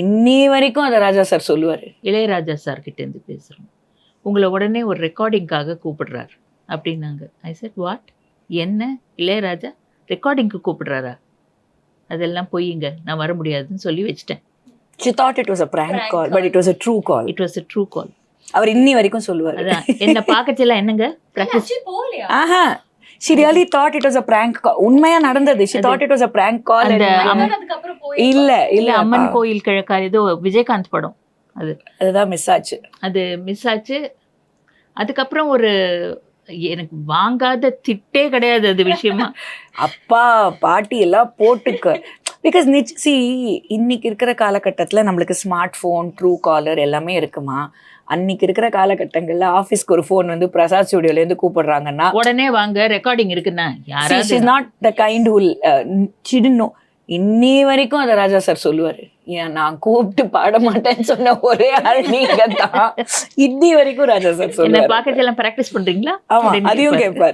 இன்னி வரைக்கும் அதை ராஜா சார் சொல்லுவாரு. இளையராஜா சார் கிட்ட இருந்து பேசுறோம், உங்களை உடனே ஒரு ரெக்கார்டிங்காக கூப்பிடுறாரு அப்படின்னாங்க. ஐ செட் வாட்? என்ன இளையராஜா ரெக்கார்டிங்க்கு கூப்பிடுறாரா? அதெல்லாம் பொய்யுங்க, நான் வர முடியாதுன்னு சொல்லி வச்சுட்டேன். She thought it was a prank call, but it was a true call. It was a true call. அவர் இன்னி வரைக்கும் சொல்லுவாரு. அதான் என்ன பார்க்கச்சல என்னங்க பிராக்டிஸ். ஆஹா, she really thought it was a prank call. உண்மையா நடந்தது. She thought it was a prank call. இல்ல அம்மன் கோயில் கிழக்கா ஏதோ விஜயகாந்த் படம், அதுதான் மிஸ் ஆச்சு. அது மிஸ் ஆச்சு. அதுக்கப்புறம் ஒரு எனக்கு வாங்காத திட்டே கிடையாது அது விஷயமா. அப்பா பாட்டி எல்லாம் போட்டுக்க. பிகாஸ் இன்னைக்கு இருக்கிற காலகட்டத்தில் நம்மளுக்கு ஸ்மார்ட் ஃபோன், ட்ரூ காலர் எல்லாமே இருக்குமா. அன்னைக்கு இருக்கிற காலகட்டங்கள்ல ஆஃபீஸ்க்கு ஒரு ஃபோன் வந்து பிரசாத் ஸ்டுடியோலேருந்து கூப்பிடுறாங்கன்னா உடனே வாங்க ரெக்கார்டிங் இருக்குன்னா யாராவது நாட் த கைண்ட் ஹூல் சிடுனோ. இன்னி வரைக்கும் அதை ராஜா சார் சொல்லுவாரு. ஏன் நான் கூப்பிட்டு பாட மாட்டேன்னு சொன்ன ஒரே ஆள் நீங்க தான். இன்னி வரைக்கும் ராஜா சார் சொல்லுவாரு. பாக்கெட் எல்லாம் பிராக்டிஸ் பண்றீங்களா? ஆமா, அதையும் கேட்பாரு.